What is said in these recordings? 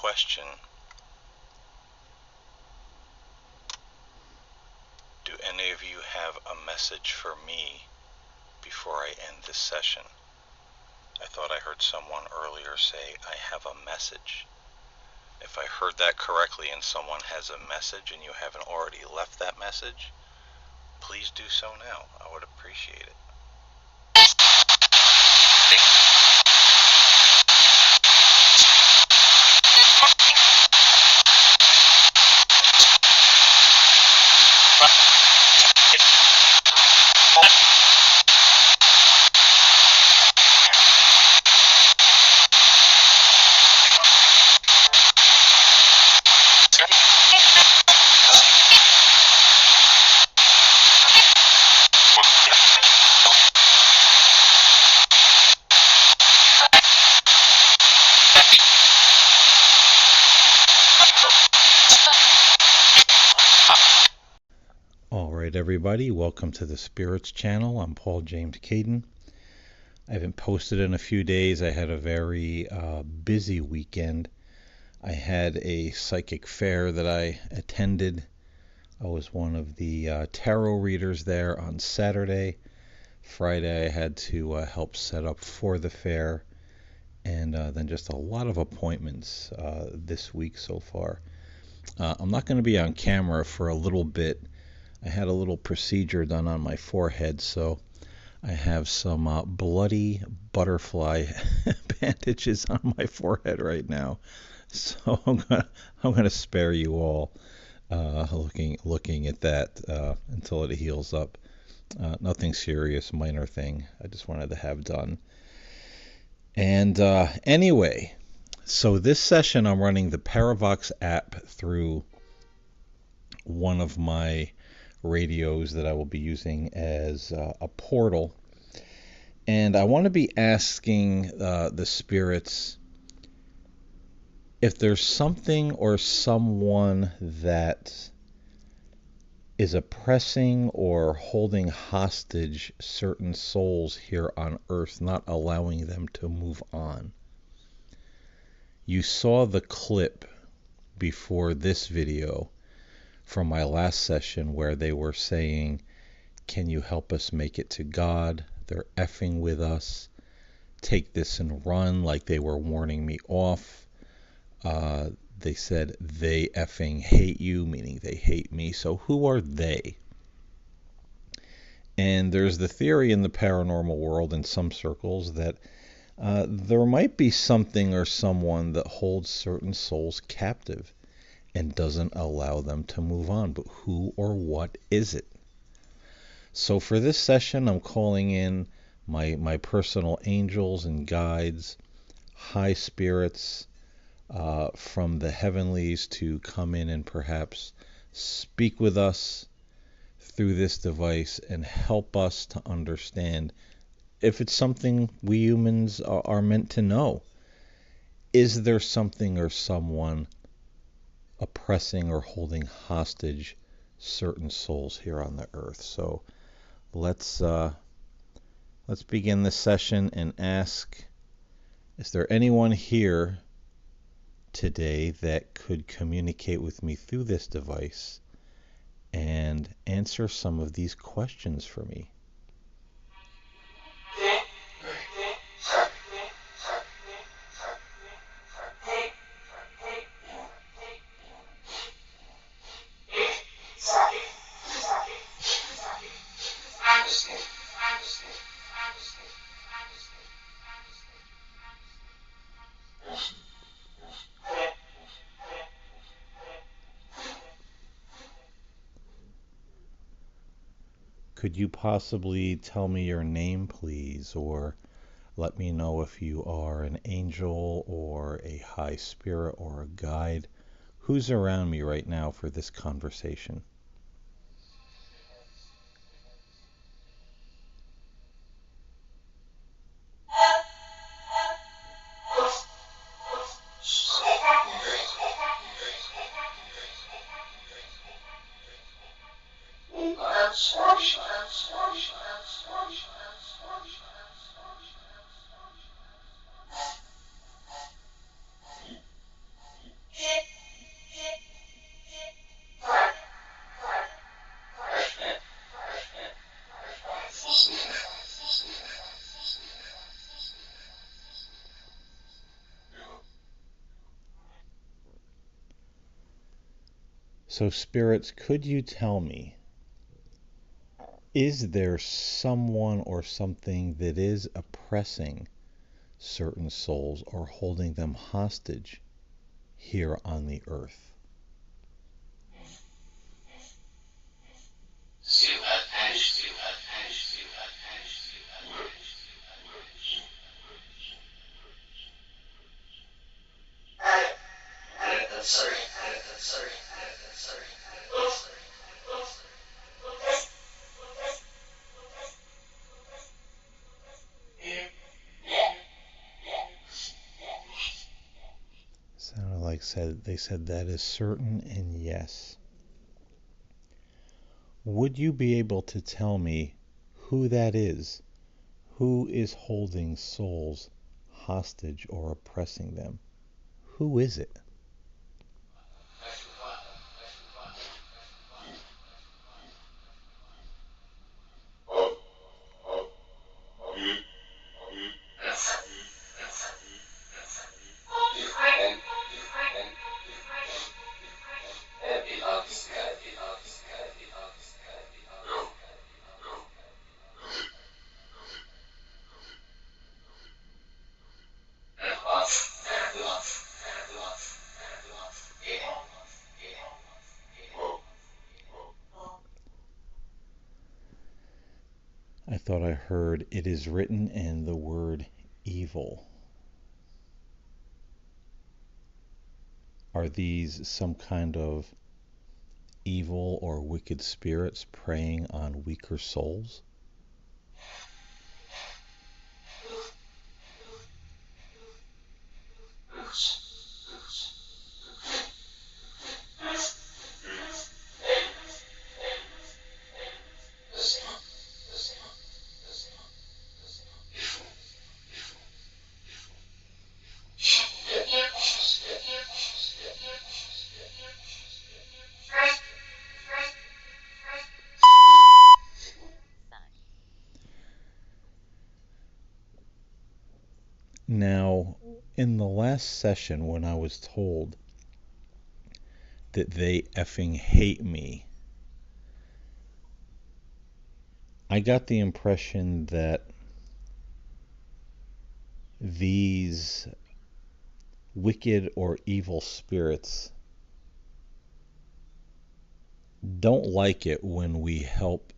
question. Do any of you have a message for me before I end this session? I thought I heard someone earlier say, I have a message. If I heard that correctly and someone has a message and you haven't already left that message, please do so now. I would appreciate it. Alright everybody, welcome to the Spirits channel. I'm Paul James Caden. I haven't posted in a few days. I had a very busy weekend. I had a psychic fair that I attended. I was one of the tarot readers there on Saturday. Friday I had to help set up for the fair. And then just a lot of appointments this week so far. I'm not going to be on camera for a little bit. I had a little procedure done on my forehead, so I have some bloody butterfly bandages on my forehead right now. So I'm gonna spare you all looking at that until it heals up. Nothing serious, minor thing. I just wanted to have done. And anyway, so this session I'm running the Paravox app through one of my radios that I will be using as a portal, and I want to be asking the spirits if there's something or someone that is oppressing or holding hostage certain souls here on Earth, not allowing them to move on. You saw the clip before this video from my last session where they were saying, can you help us make it to God? They're effing with us. Take this and run, like they were warning me off. They said they effing hate you, meaning they hate me. So who are they? And there's the theory in the paranormal world in some circles that there might be something or someone that holds certain souls captive and doesn't allow them to move on. But who or what is it? So for this session, I'm calling in my personal angels and guides, high spirits from the heavenlies to come in and perhaps speak with us through this device and help us to understand if it's something we humans are meant to know. Is there something or someone oppressing or holding hostage certain souls here on the earth? So let's begin this session and ask, is there anyone here today that could communicate with me through this device and answer some of these questions for me? Could you possibly tell me your name, please, or let me know if you are an angel or a high spirit or a guide? Who's around me right now for this conversation? So, spirits, could you tell me, is there someone or something that is oppressing certain souls or holding them hostage here on the earth? Sounded like they said that is certain and yes. Would you be able to tell me who that is? Who is holding souls hostage or oppressing them? Who is it? I thought I heard it is written in the word evil. Are these some kind of evil or wicked spirits preying on weaker souls? Now, in the last session, when I was told that they effing hate me, I got the impression that these wicked or evil spirits don't like it when we help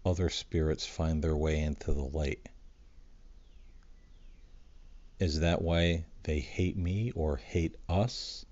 other spirits find their way into the light. Is that why they hate me or hate us?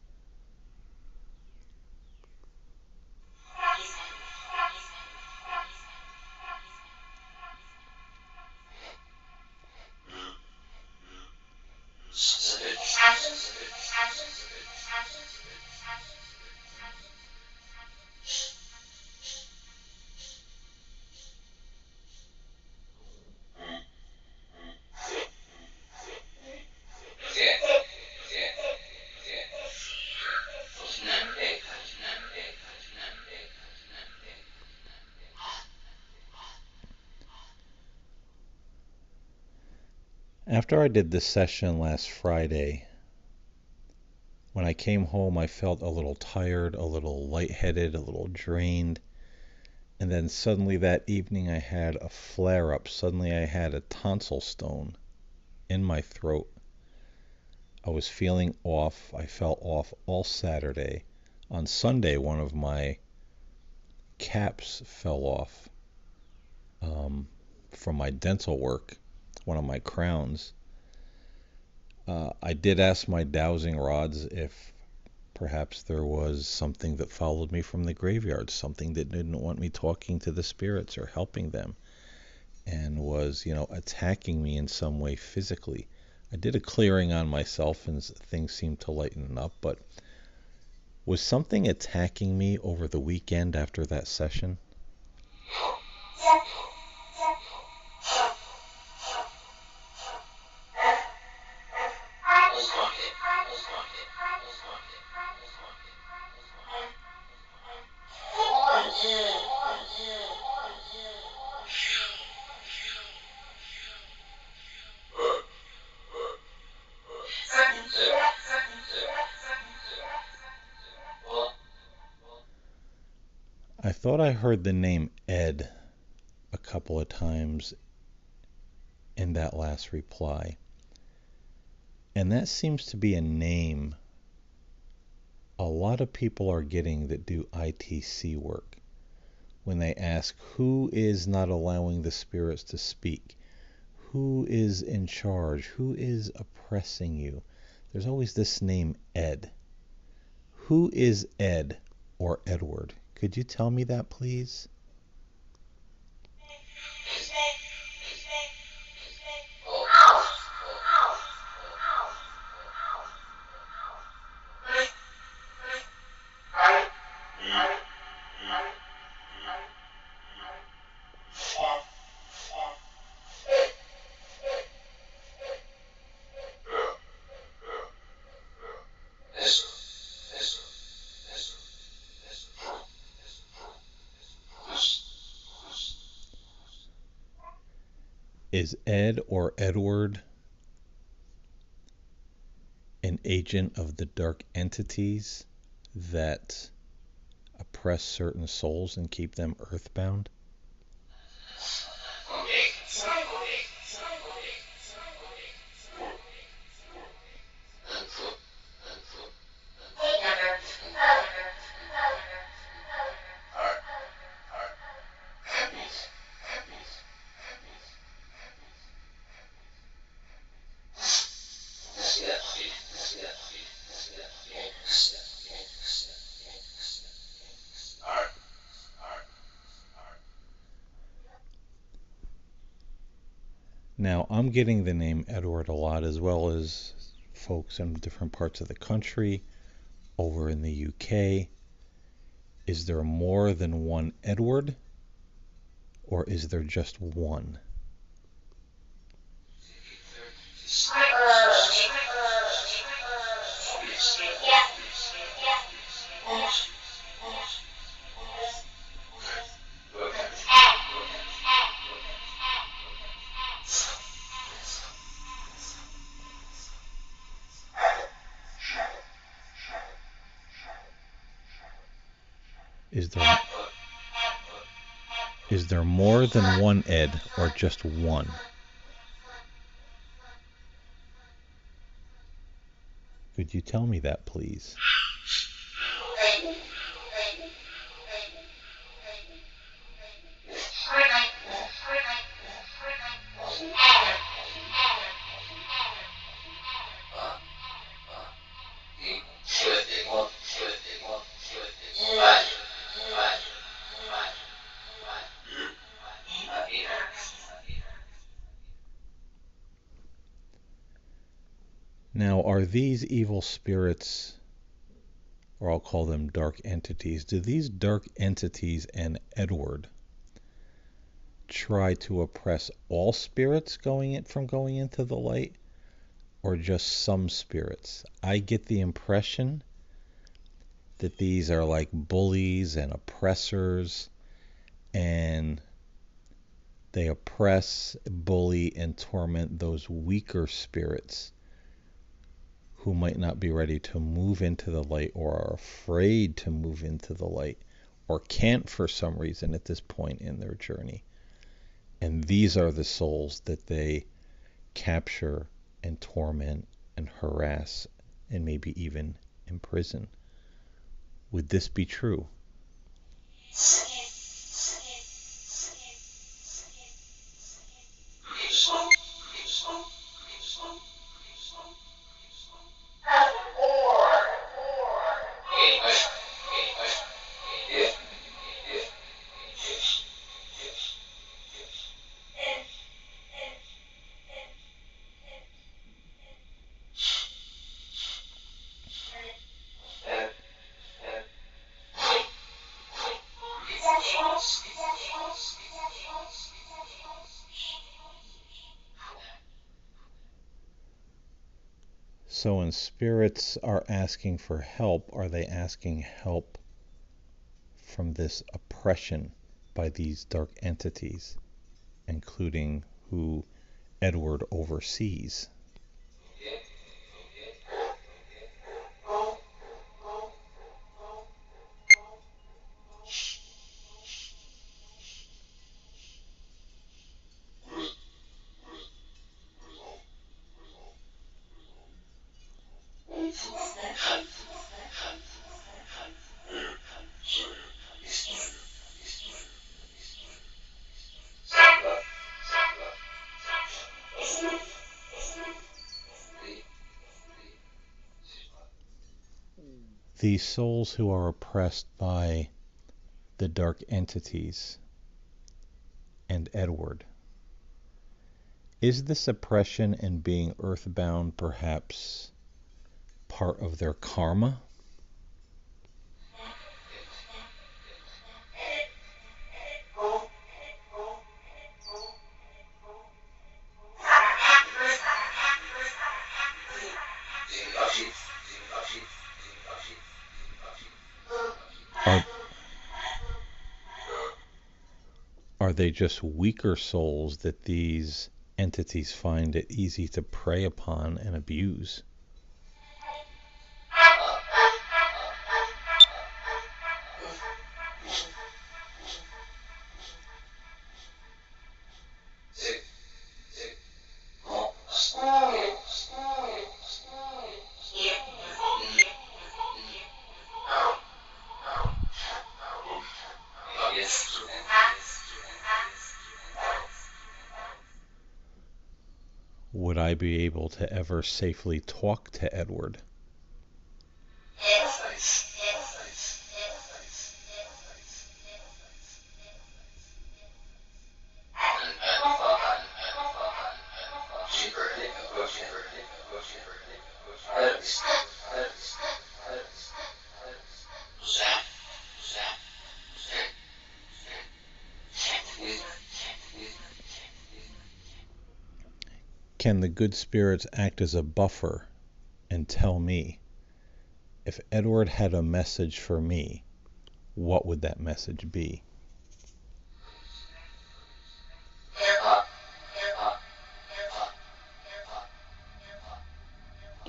After I did this session last Friday, when I came home, I felt a little tired, a little lightheaded, a little drained. And then suddenly that evening, I had a flare up. Suddenly, I had a tonsil stone in my throat. I was feeling off. I felt off all Saturday. On Sunday, one of my caps fell off from my dental work, one of my crowns. I did ask my dowsing rods if perhaps there was something that followed me from the graveyard, something that didn't want me talking to the spirits or helping them, and was, attacking me in some way physically. I did a clearing on myself and things seemed to lighten up, but was something attacking me over the weekend after that session? I thought I heard the name Ed a couple of times in that last reply. And that seems to be a name a lot of people are getting that do ITC work. When they ask, who is not allowing the spirits to speak? Who is in charge? Who is oppressing you? There's always this name Ed. Who is Ed or Edward? Could you tell me that, please? Is Ed or Edward an agent of the dark entities that oppress certain souls and keep them earthbound? Now, I'm getting the name Edward a lot, as well as folks in different parts of the country, over in the UK. Is there more than one Edward, or is there just one? Is there more than one Ed, or just one? Could you tell me that, please? Now, are these evil spirits, or I'll call them dark entities, do these dark entities and Edward try to oppress all spirits from going into the light, or just some spirits? I get the impression that these are like bullies and oppressors, and they oppress, bully, and torment those weaker spirits who might not be ready to move into the light, or are afraid to move into the light, or can't for some reason at this point in their journey. And these are the souls that they capture and torment and harass and maybe even imprison. Would this be true? So when spirits are asking for help, are they asking help from this oppression by these dark entities, including who Edward oversees? These souls who are oppressed by the dark entities and Edward, is this oppression and being earthbound perhaps part of their karma? Are they just weaker souls that these entities find it easy to prey upon and abuse? Would I be able to ever safely talk to Edward? Can the good spirits act as a buffer and tell me, if Edward had a message for me, what would that message be?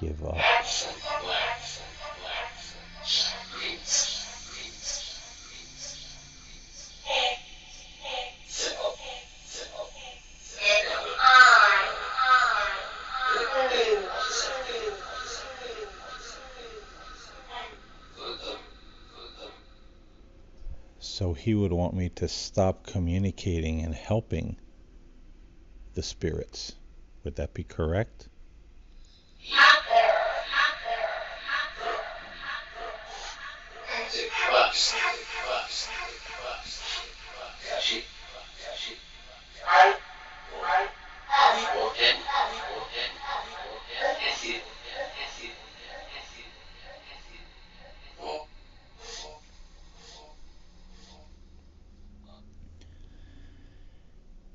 Give up. So he would want me to stop communicating and helping the spirits. Would that be correct?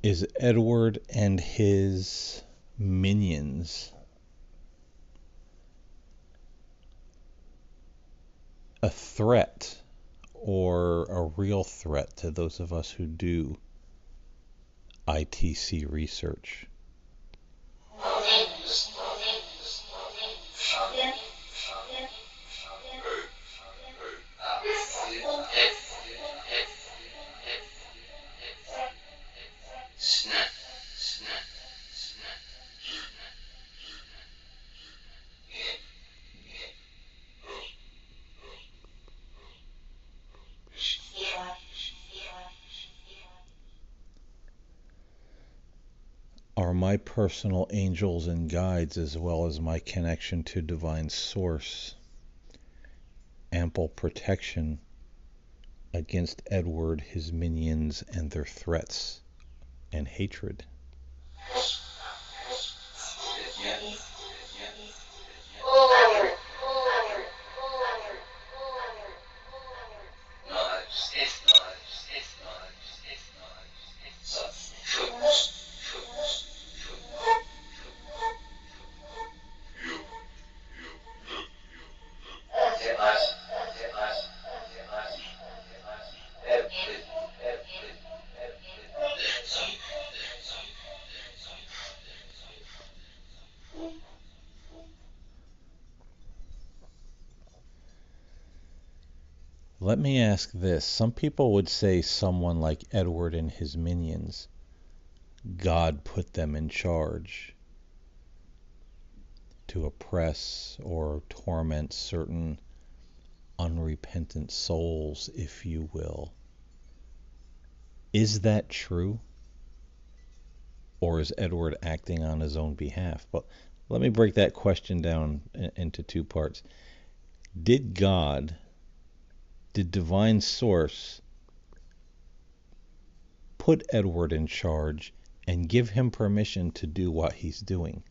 Is Edward and his minions a threat or a real threat to those of us who do ITC research? Are my personal angels and guides, as well as my connection to Divine Source, ample protection against Edward, his minions, and their threats and hatred? Let me ask this. Some people would say someone like Edward and his minions, God put them in charge to oppress or torment certain unrepentant souls, if you will. Is that true? Or is Edward acting on his own behalf? But let me break that question down into two parts. Did God, did Divine Source put Edward in charge and give him permission to do what he's doing?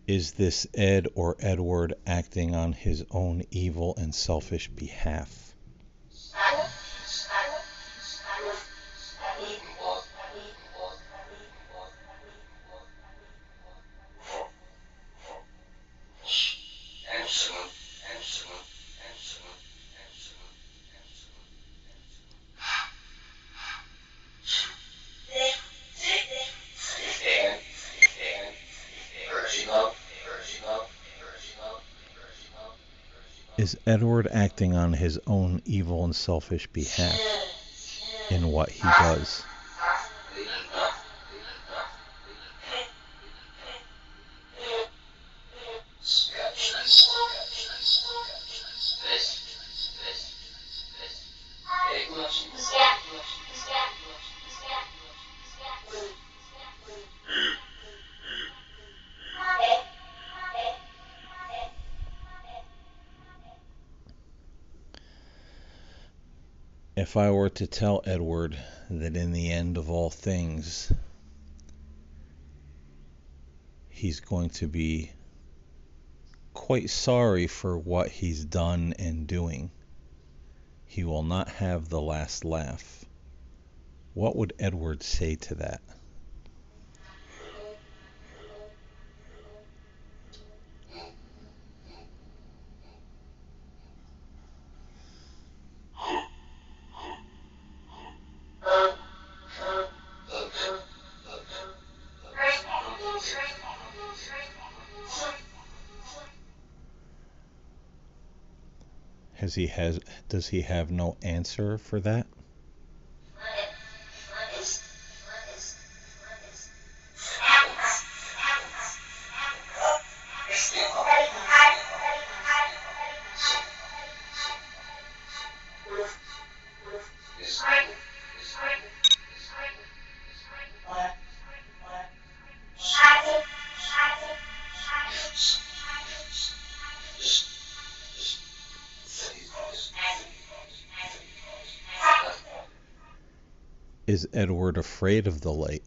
Is this Ed or Edward acting on his own evil and selfish behalf? Is Edward acting on his own evil and selfish behalf in what he does? If I were to tell Edward that in the end of all things, he's going to be quite sorry for what he's done and doing, he will not have the last laugh, what would Edward say to that? Does he have no answer for that? Is Edward afraid of the light?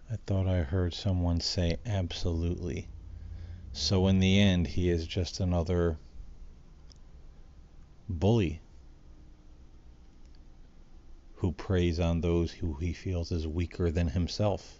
I thought I heard someone say absolutely. So in the end, he is just another bully who preys on those who he feels is weaker than himself.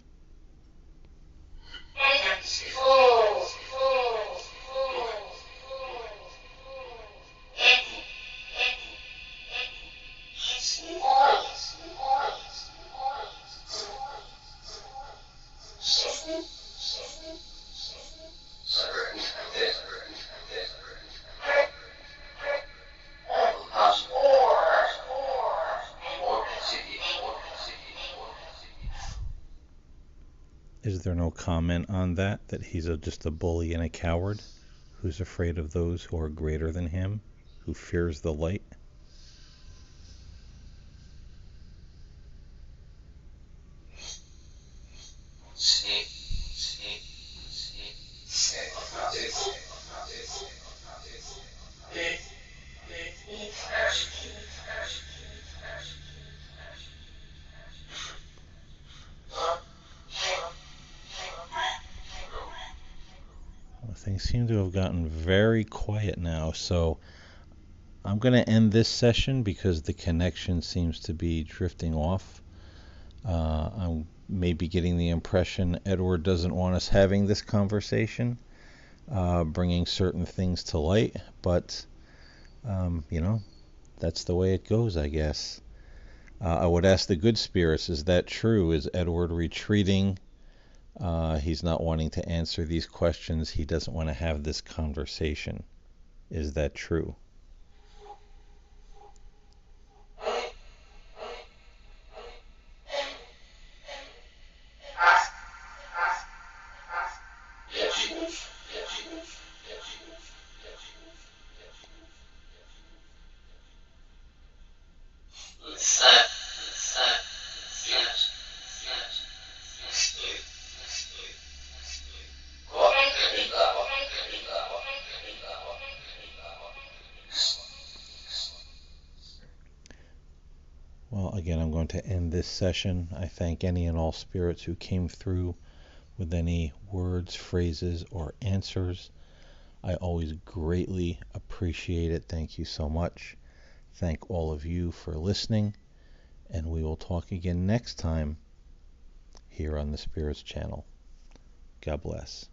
Is there no comment on that he's just a bully and a coward who's afraid of those who are greater than him, who fears the light? Things seem to have gotten very quiet now, so I'm going to end this session because the connection seems to be drifting off. I'm maybe getting the impression Edward doesn't want us having this conversation, bringing certain things to light, but, that's the way it goes, I guess. I would ask the good spirits, is that true? Is Edward retreating? He's not wanting to answer these questions. He doesn't want to have this conversation. Is that true? Well, again, I'm going to end this session. I thank any and all spirits who came through with any words, phrases, or answers. I always greatly appreciate it. Thank you so much. Thank all of you for listening, and we will talk again next time here on the Spirits Channel. God bless.